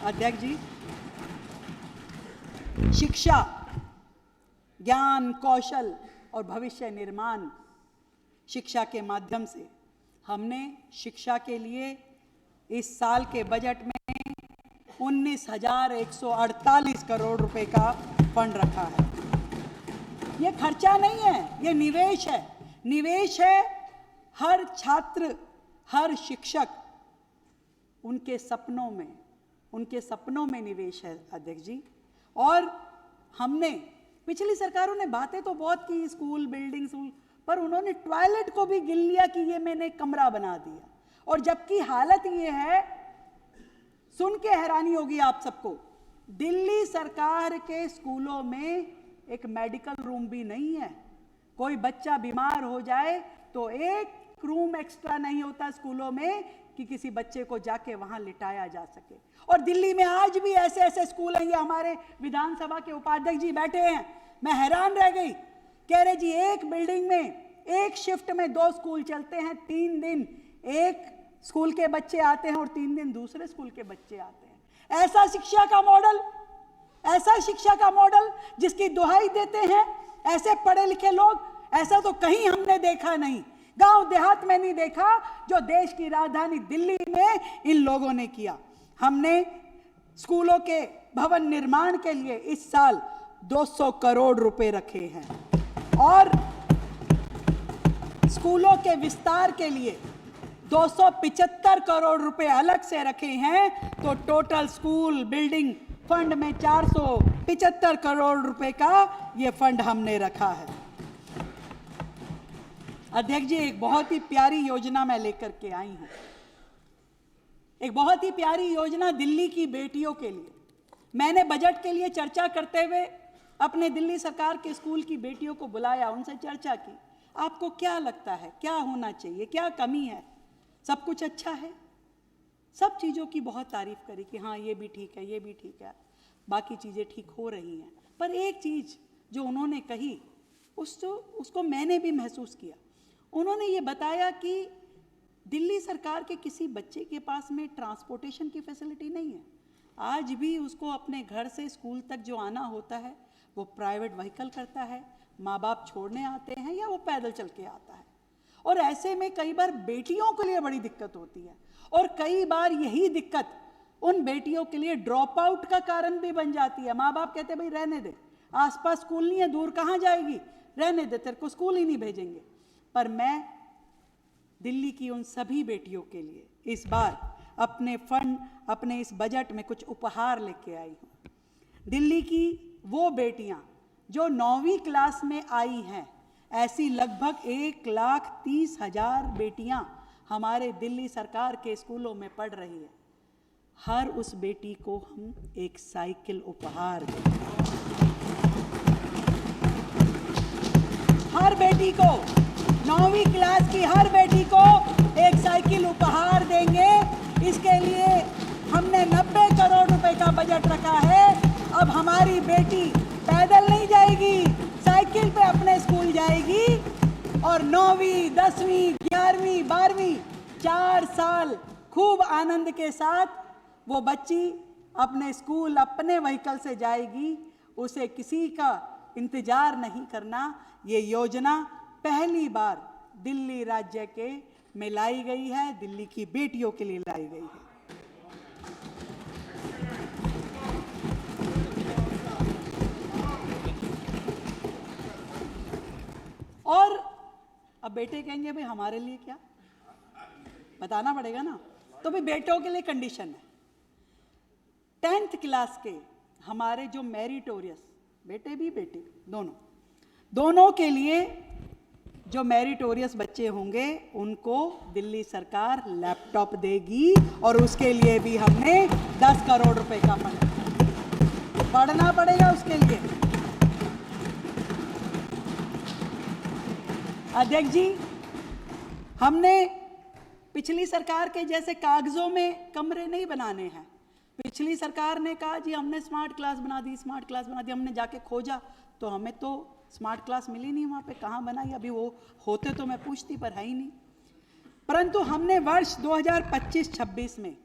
अध्यक्ष जी, शिक्षा, ज्ञान, कौशल और भविष्य निर्माण शिक्षा के माध्यम से हमने शिक्षा के लिए इस साल के बजट में 19,148 करोड़ रुपए का फंड रखा है। ये खर्चा नहीं है, ये निवेश है। निवेश है हर छात्र, हर शिक्षक, उनके सपनों में निवेश है अध्यक्ष जी। और हमने पिछली सरकारों ने बातें तो बहुत की, स्कूल बिल्डिंग, पर उन्होंने टॉयलेट को भी गिन लिया कि ये मैंने कमरा बना दिया। और जबकि हालत ये है, सुन के हैरानी होगी आप सबको, दिल्ली सरकार के स्कूलों में एक मेडिकल रूम भी नहीं है। कोई बच्चा बीमार हो जाए तो एक रूम एक्स्ट्रा नहीं होता स्कूलों में कि किसी बच्चे को जाके वहां लिटाया जा सके। और दिल्ली में आज भी ऐसे ऐसे स्कूल हैं। ये हमारे विधानसभा के उपाध्यक्ष जी बैठे हैं, मैं हैरान रह गई। कह रहे जी एक बिल्डिंग में एक शिफ्ट में 2 स्कूल चलते हैं, 3 दिन एक स्कूल के बच्चे आते हैं और 3 दिन दूसरे स्कूल के बच्चे आते हैं। ऐसा शिक्षा का मॉडल जिसकी दुहाई देते हैं ऐसे पढ़े लिखे लोग, ऐसा तो कहीं हमने देखा नहीं, गांव देहात में नहीं देखा जो देश की राजधानी दिल्ली में इन लोगों ने किया। हमने स्कूलों के भवन निर्माण के लिए इस साल 200 करोड़ रुपए रखे हैं और स्कूलों के विस्तार के लिए 275 करोड़ रुपए अलग से रखे हैं। तो टोटल स्कूल बिल्डिंग फंड में 475 करोड़ रुपए का ये फंड हमने रखा है। अध्यक्ष जी, एक बहुत ही प्यारी योजना मैं लेकर के आई हूं, एक बहुत ही प्यारी योजना दिल्ली की बेटियों के लिए। मैंने बजट के लिए चर्चा करते हुए अपने दिल्ली सरकार के स्कूल की बेटियों को बुलाया, उनसे चर्चा की, आपको क्या लगता है क्या होना चाहिए, क्या कमी है? सब कुछ अच्छा है, सब चीज़ों की बहुत तारीफ करी कि हाँ ये भी ठीक है, ये भी ठीक है, बाकी चीज़ें ठीक हो रही हैं। पर एक चीज़ जो उन्होंने कही उसको मैंने भी महसूस किया। उन्होंने ये बताया कि दिल्ली सरकार के किसी बच्चे के पास में ट्रांसपोर्टेशन की फैसिलिटी नहीं है। आज भी उसको अपने घर से स्कूल तक जो आना होता है वो प्राइवेट व्हीकल करता है, माँ बाप छोड़ने आते हैं या वो पैदल चल के आता है। और ऐसे में कई बार बेटियों के लिए बड़ी दिक्कत होती है और कई बार यही दिक्कत उन बेटियों के लिए ड्रॉप आउट का कारण भी बन जाती है। माँ बाप कहते भाई रहने दे, आसपास स्कूल नहीं है, दूर कहाँ जाएगी, रहने दे, तेरे को स्कूल ही नहीं भेजेंगे। पर मैं दिल्ली की उन सभी बेटियों के लिए इस बार अपने फंड, अपने इस बजट में कुछ उपहार लेके आई हूँ। दिल्ली की वो बेटियां जो 9वीं क्लास में आई हैं, ऐसी लगभग 1,30,000 बेटियां हमारे दिल्ली सरकार के स्कूलों में पढ़ रही है। हर उस बेटी को हम एक साइकिल उपहार देंगे। हर बेटी को, 9वीं क्लास की हर बेटी को एक साइकिल उपहार देंगे। इसके लिए हमने 90 करोड़ रुपए का बजट रखा है। अब हमारी बेटी पैदल नहीं जाएगी, साइकिल पे अपने स्कूल जाएगी और 9वीं, 10वीं, 11वीं, 12वीं 4 साल खूब आनंद के साथ वो बच्ची अपने स्कूल अपने व्हीकल से जाएगी। उसे किसी का इंतजार नहीं करना। ये योजना पहली बार दिल्ली राज्य के में लाई गई है, दिल्ली की बेटियों के लिए लाई गई है। और अब बेटे कहेंगे भाई हमारे लिए क्या, बताना पड़ेगा ना। तो भाई बेटों के लिए कंडीशन है, 10th क्लास के हमारे जो मेरिटोरियस बेटे भी बेटे दोनों के लिए जो मेरिटोरियस बच्चे होंगे उनको दिल्ली सरकार लैपटॉप देगी और उसके लिए भी हमने 10 करोड़ रुपए का फंड बढ़ना पड़ेगा उसके लिए। अध्यक्ष जी, हमने पिछली सरकार के जैसे कागजों में कमरे नहीं बनाने हैं। पिछली सरकार ने कहा जी हमने स्मार्ट क्लास बना दी, स्मार्ट क्लास बना दी। हमने जाके खोजा तो हमें तो स्मार्ट क्लास मिली नहीं, वहाँ पे कहाँ बनाई। अभी वो होते तो मैं पूछती, पर है ही नहीं। परंतु हमने वर्ष 2025-26 में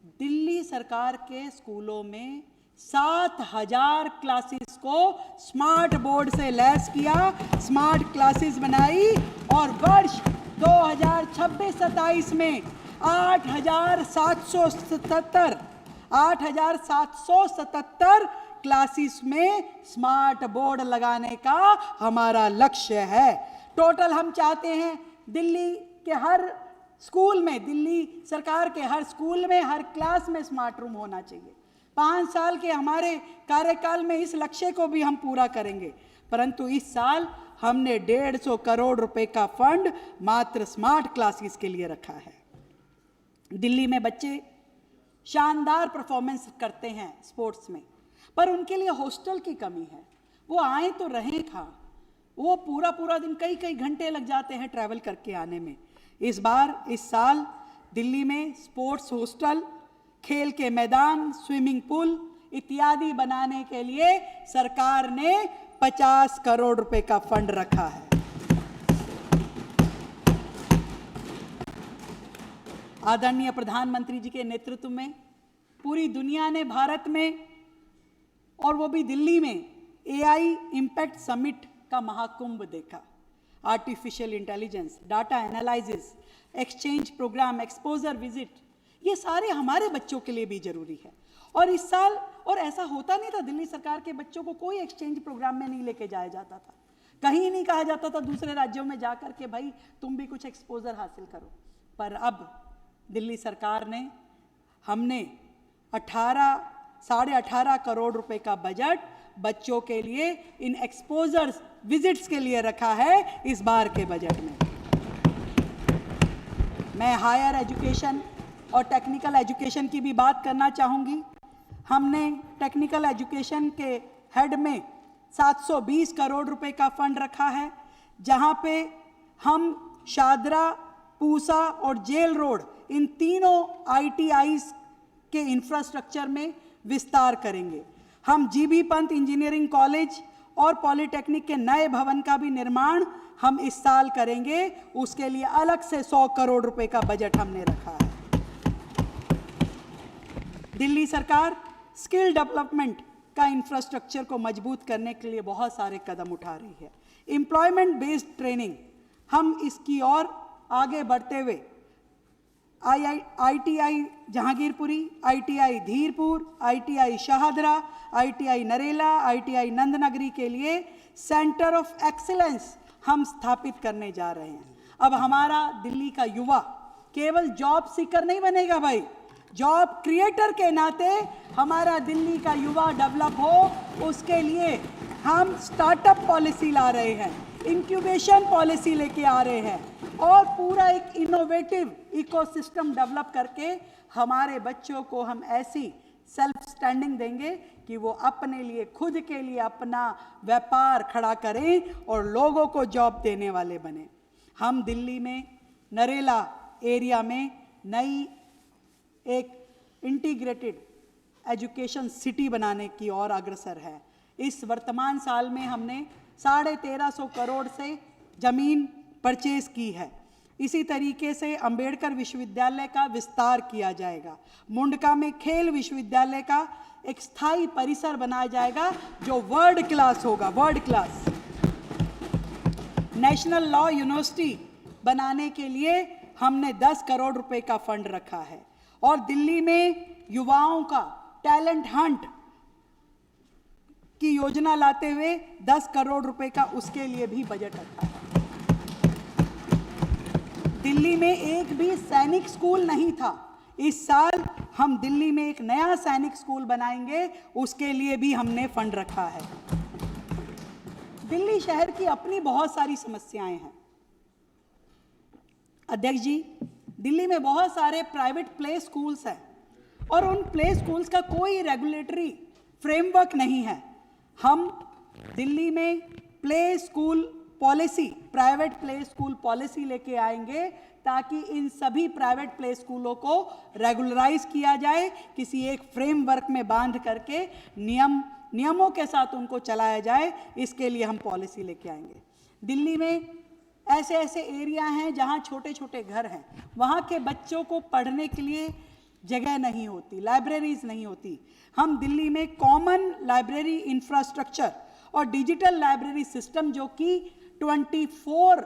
दिल्ली सरकार के स्कूलों में 7,000 क्लासेस को स्मार्ट बोर्ड से लैस किया, स्मार्ट क्लासेस बनाई और वर्ष 2026-27 में 8,777 क्लासेस में स्मार्ट बोर्ड लगाने का हमारा लक्ष्य है। टोटल हम चाहते हैं दिल्ली के हर स्कूल में, दिल्ली सरकार के हर स्कूल में, हर क्लास में स्मार्ट रूम होना चाहिए। 5 साल के हमारे कार्यकाल में इस लक्ष्य को भी हम पूरा करेंगे, परंतु इस साल हमने 150 करोड़ रुपए का फंड मात्र स्मार्ट क्लासेस के लिए रखा है। दिल्ली में बच्चे शानदार परफॉर्मेंस करते हैं स्पोर्ट्स में, पर उनके लिए हॉस्टल की कमी है। वो आए तो रहें कहाँ, वो पूरा दिन कई घंटे लग जाते हैं ट्रैवल करके आने में। इस साल दिल्ली में स्पोर्ट्स हॉस्टल, खेल के मैदान, स्विमिंग पूल इत्यादि बनाने के लिए सरकार ने 50 करोड़ रुपए का फंड रखा है। आदरणीय प्रधानमंत्री जी के नेतृत्व में पूरी दुनिया ने भारत में और वो भी दिल्ली में AI इम्पैक्ट समिट का महाकुंभ देखा। Artificial intelligence, data analysis, exchange programme, exposure visit, ये सारे हमारे बच्चों के लिए भी जरूरी है। और इस साल, और ऐसा होता नहीं था, दिल्ली सरकार के बच्चों को कोई एक्सचेंज प्रोग्राम में नहीं लेके जाया जाता था, कहीं नहीं कहा जाता था दूसरे राज्यों में जाकर के भाई तुम भी कुछ एक्सपोजर हासिल करो। पर अब दिल्ली सरकार ने, हमने 18.5 करोड़ रुपए का बजट बच्चों के लिए इन एक्सपोजर विजिट्स के लिए रखा है इस बार के बजट में। मैं हायर एजुकेशन और टेक्निकल एजुकेशन की भी बात करना चाहूँगी। हमने टेक्निकल एजुकेशन के हेड में 720 करोड़ रुपए का फंड रखा है, जहाँ पे हम शादरा, पूसा और जेल रोड, इन तीनों ITIs के इंफ्रास्ट्रक्चर में विस्तार करेंगे। हम GB पंत इंजीनियरिंग कॉलेज और पॉलिटेक्निक के नए भवन का भी निर्माण हम इस साल करेंगे, उसके लिए अलग से 100 करोड़ रुपए का बजट हमने रखा है। दिल्ली सरकार स्किल डेवलपमेंट का इंफ्रास्ट्रक्चर को मजबूत करने के लिए बहुत सारे कदम उठा रही है। एम्प्लॉयमेंट बेस्ड ट्रेनिंग, हम इसकी ओर आगे बढ़ते हुए ITI Jahangirpuri, ITI Dheerpur, ITI Shahdara, ITI Narela, ITI Nand Nagri के लिए सेंटर ऑफ एक्सीलेंस हम स्थापित करने जा रहे हैं। अब हमारा दिल्ली का युवा केवल जॉब सीकर नहीं बनेगा भाई, जॉब क्रिएटर के नाते हमारा दिल्ली का युवा डेवलप हो, उसके लिए हम स्टार्टअप पॉलिसी ला रहे हैं, इंक्यूबेशन पॉलिसी लेके आ रहे हैं और पूरा एक इनोवेटिव इकोसिस्टम डेवलप करके हमारे बच्चों को हम ऐसी सेल्फ स्टैंडिंग देंगे कि वो अपने लिए, खुद के लिए अपना व्यापार खड़ा करें और लोगों को जॉब देने वाले बने। हम दिल्ली में नरेला एरिया में नई एक इंटीग्रेटेड एजुकेशन सिटी बनाने की ओर अग्रसर है। इस वर्तमान साल में हमने 1350 करोड़ से जमीन परचेज की है। इसी तरीके से अंबेडकर विश्वविद्यालय का विस्तार किया जाएगा। मुंडका में खेल विश्वविद्यालय का एक स्थायी परिसर बनाया जाएगा जो वर्ल्ड क्लास होगा, world class. National law university बनाने के लिए हमने 10 करोड़ रुपए का फंड रखा है और दिल्ली में युवाओं का टैलेंट हंट की योजना लाते हुए 10 करोड़ रुपए का उसके लिए भी बजट रखा है। दिल्ली में एक भी सैनिक स्कूल नहीं था, इस साल हम दिल्ली में एक नया सैनिक स्कूल बनाएंगे, उसके लिए भी हमने फंड रखा है। दिल्ली शहर की अपनी बहुत सारी समस्याएं हैं अध्यक्ष जी। दिल्ली में बहुत सारे प्राइवेट प्ले स्कूल्स हैं और उन प्ले स्कूल्स का कोई रेगुलेटरी फ्रेमवर्क नहीं है। हम दिल्ली में play school policy, private play school policy लेके आएंगे ताकि इन सभी प्राइवेट प्ले स्कूलों को रेगुलराइज किया जाए, किसी एक फ्रेमवर्क में बांध करके नियमों के साथ उनको चलाया जाए। इसके लिए हम पॉलिसी लेके आएंगे। दिल्ली में ऐसे ऐसे एरिया हैं जहां छोटे छोटे घर हैं, वहां के बच्चों को पढ़ने के लिए जगह नहीं होती, लाइब्रेरीज नहीं होती। हम दिल्ली में कॉमन लाइब्रेरी इंफ्रास्ट्रक्चर और डिजिटल लाइब्रेरी सिस्टम जो कि 24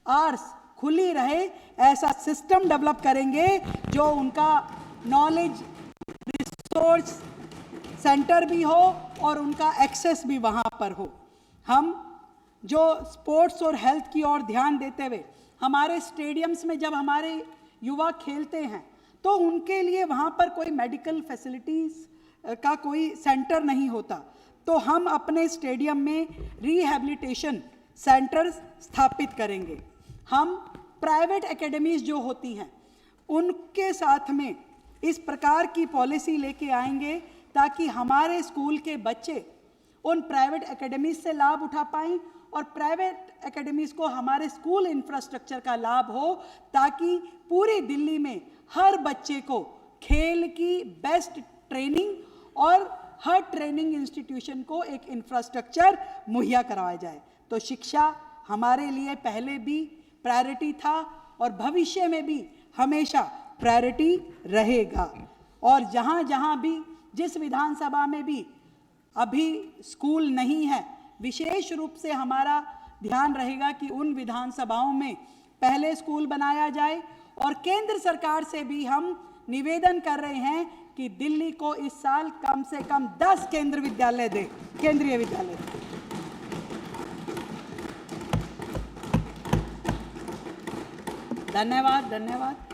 आवर्स खुली रहे, ऐसा सिस्टम डेवलप करेंगे जो उनका नॉलेज रिसोर्स सेंटर भी हो और उनका एक्सेस भी वहाँ पर हो। हम जो स्पोर्ट्स और हेल्थ की ओर ध्यान देते हुए हमारे स्टेडियम्स में जब हमारे युवा खेलते हैं तो उनके लिए वहाँ पर कोई मेडिकल फैसिलिटीज़ का कोई सेंटर नहीं होता, तो हम अपने स्टेडियम में रिहैबिलिटेशन सेंटर्स स्थापित करेंगे। हम प्राइवेट एकेडमीज जो होती हैं उनके साथ में इस प्रकार की पॉलिसी लेके आएंगे ताकि हमारे स्कूल के बच्चे उन प्राइवेट एकेडमीज से लाभ उठा पाएं और प्राइवेट एकेडमीज को हमारे स्कूल इंफ्रास्ट्रक्चर का लाभ हो, ताकि पूरी दिल्ली में हर बच्चे को खेल की बेस्ट ट्रेनिंग और हर ट्रेनिंग इंस्टीट्यूशन को एक इंफ्रास्ट्रक्चर मुहैया करवाया जाए। तो शिक्षा हमारे लिए पहले भी प्रायोरिटी था और भविष्य में भी हमेशा प्रायोरिटी रहेगा। और जहाँ जहाँ भी जिस विधानसभा में भी अभी स्कूल नहीं है, विशेष रूप से हमारा ध्यान रहेगा कि उन विधानसभाओं में पहले स्कूल बनाया जाए। और केंद्र सरकार से भी हम निवेदन कर रहे हैं कि दिल्ली को इस साल कम से कम 10 केंद्रीय विद्यालय दे। धन्यवाद।